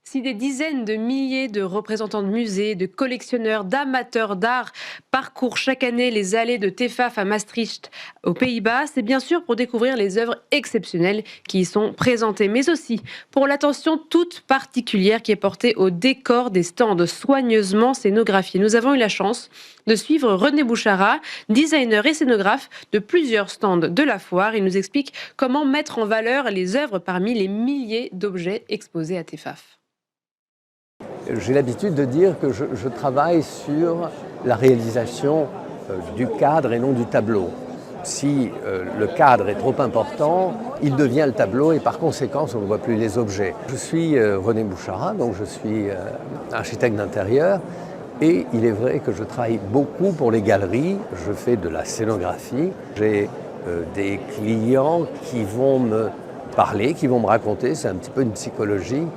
Si des dizaines de milliers de représentants de musées, de collectionneurs, d'amateurs d'art parcourent chaque année les allées de Tefaf à Maastricht aux Pays-Bas, c'est bien sûr pour découvrir les œuvres exceptionnelles qui y sont présentées, mais aussi pour l'attention toute particulière qui est portée au décor des stands soigneusement scénographiés. Nous avons eu la chance de suivre René Bouchara, designer et scénographe de plusieurs stands de la foire. Il nous explique comment mettre en valeur les œuvres parmi les milliers d'objets exposés à Tefaf. J'ai l'habitude de dire que je travaille sur la réalisation du cadre et non du tableau. Si le cadre est trop important, il devient le tableau et par conséquent, on ne voit plus les objets. Je suis René Bouchara, donc je suis architecte d'intérieur et il est vrai que je travaille beaucoup pour les galeries. Je fais de la scénographie. J'ai des clients qui vont me parler, qui vont me raconter, c'est un petit peu une psychologie.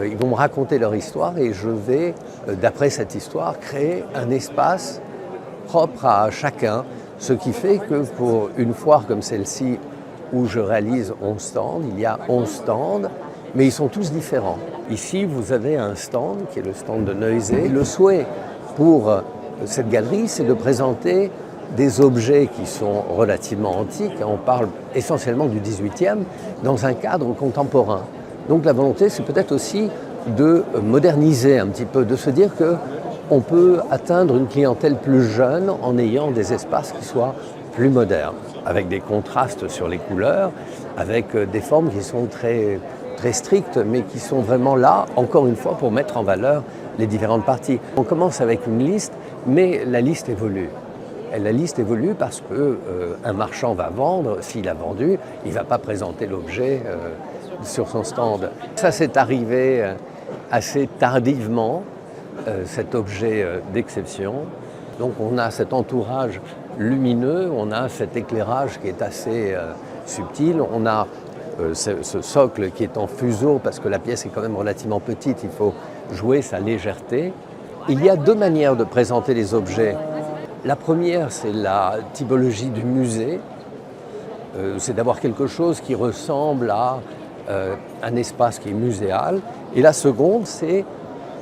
Ils vont me raconter leur histoire et je vais, d'après cette histoire, créer un espace propre à chacun. Ce qui fait que pour une foire comme celle-ci, où je réalise 11 stands, il y a 11 stands, mais ils sont tous différents. Ici, vous avez un stand, qui est le stand de Neuzé. Le souhait pour cette galerie, c'est de présenter des objets qui sont relativement antiques. On parle essentiellement du 18e, dans un cadre contemporain. Donc la volonté, c'est peut-être aussi de moderniser un petit peu, de se dire qu'on peut atteindre une clientèle plus jeune en ayant des espaces qui soient plus modernes, avec des contrastes sur les couleurs, avec des formes qui sont très, très strictes, mais qui sont vraiment là, encore une fois, pour mettre en valeur les différentes parties. On commence avec une liste, mais la liste évolue. Et la liste évolue parce qu'un marchand va vendre, s'il a vendu, il ne va pas présenter l'objet sur son stand. Ça s'est arrivé assez tardivement, cet objet d'exception. Donc on a cet entourage lumineux, on a cet éclairage qui est assez subtil, on a ce socle qui est en fuseau parce que la pièce est quand même relativement petite, il faut jouer sa légèreté. Il y a deux manières de présenter les objets. La première, c'est la typologie du musée, c'est d'avoir quelque chose qui ressemble à un espace qui est muséal. Et la seconde, c'est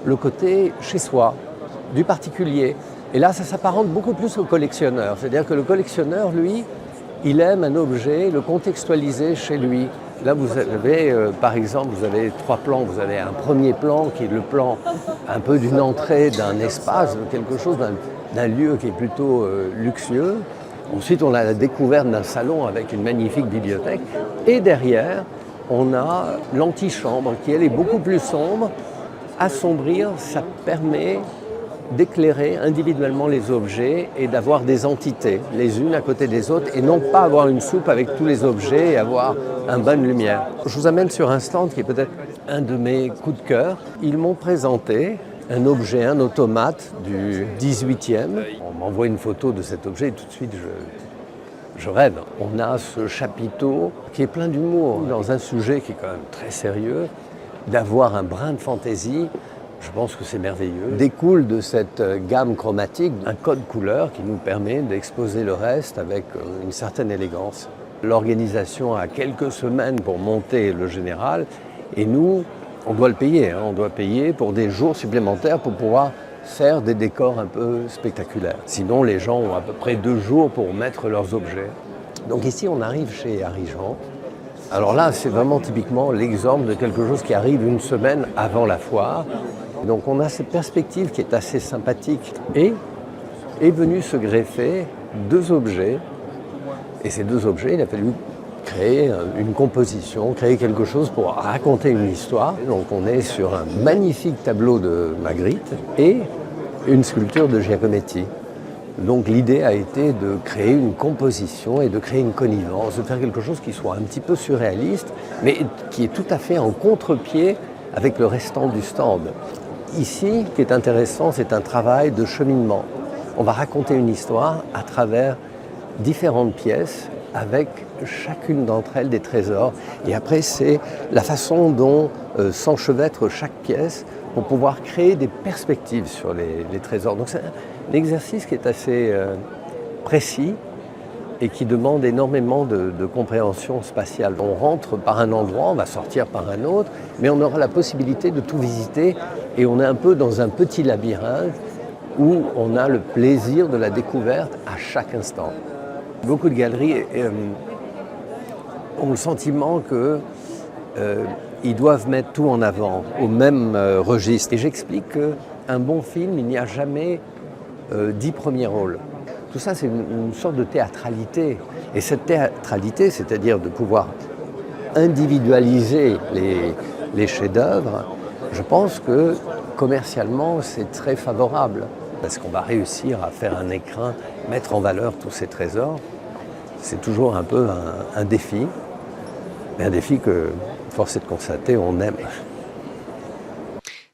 le côté chez soi, du particulier. Et là, ça s'apparente beaucoup plus au collectionneur. C'est-à-dire que le collectionneur, lui, il aime un objet, le contextualiser chez lui. Là, vous avez, par exemple, vous avez trois plans. Vous avez un premier plan qui est le plan un peu d'une entrée d'un espace, de quelque chose, d'un lieu qui est plutôt luxueux. Ensuite, on a la découverte d'un salon avec une magnifique bibliothèque. Et derrière, on a l'antichambre qui, elle, est beaucoup plus sombre. Assombrir, ça permet d'éclairer individuellement les objets et d'avoir des entités, les unes à côté des autres, et non pas avoir une soupe avec tous les objets et avoir un bain de lumière. Je vous amène sur un stand qui est peut-être un de mes coups de cœur. Ils m'ont présenté un objet, un automate du 18e. On m'envoie une photo de cet objet et tout de suite je rêve. On a ce chapiteau qui est plein d'humour dans un sujet qui est quand même très sérieux. D'avoir un brin de fantaisie, je pense que c'est merveilleux. Découle de cette gamme chromatique un code couleur qui nous permet d'exposer le reste avec une certaine élégance. L'organisation a quelques semaines pour monter le général et nous, on doit le payer. On doit payer pour des jours supplémentaires pour pouvoir faire des décors un peu spectaculaires. Sinon, les gens ont à peu près 2 jours pour mettre leurs objets. Donc ici, on arrive chez Arigent. Alors là, c'est vraiment typiquement l'exemple de quelque chose qui arrive une semaine avant la foire. Donc on a cette perspective qui est assez sympathique. Et est venu se greffer 2 objets. Et ces 2 objets, il a fallu créer une composition, créer quelque chose pour raconter une histoire. Donc on est sur un magnifique tableau de Magritte et une sculpture de Giacometti. Donc l'idée a été de créer une composition et de créer une connivence, de faire quelque chose qui soit un petit peu surréaliste, mais qui est tout à fait en contre-pied avec le restant du stand. Ici, ce qui est intéressant, c'est un travail de cheminement. On va raconter une histoire à travers différentes pièces, avec chacune d'entre elles des trésors. Et après, c'est la façon dont s'enchevêtre chaque pièce pour pouvoir créer des perspectives sur les trésors. Donc c'est un exercice qui est assez précis, et qui demande énormément de compréhension spatiale. On rentre par un endroit, on va sortir par un autre, mais on aura la possibilité de tout visiter et on est un peu dans un petit labyrinthe où on a le plaisir de la découverte à chaque instant. Beaucoup de galeries ont le sentiment qu'ils doivent mettre tout en avant, au même registre. Et j'explique qu'un bon film, il n'y a jamais 10 premiers rôles. Tout ça, c'est une sorte de théâtralité. Et cette théâtralité, c'est-à-dire de pouvoir individualiser les chefs-d'œuvre, je pense que commercialement, c'est très favorable. Parce qu'on va réussir à faire un écrin, mettre en valeur tous ces trésors. C'est toujours un peu un défi, mais un défi que, force est de constater, on aime.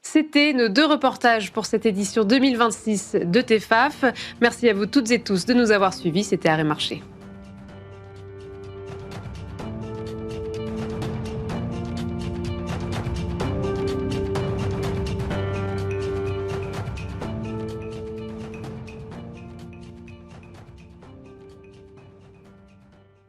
C'était nos 2 reportages pour cette édition 2026 de TEFAF. Merci à vous toutes et tous de nous avoir suivis. C'était Arrêt Marché.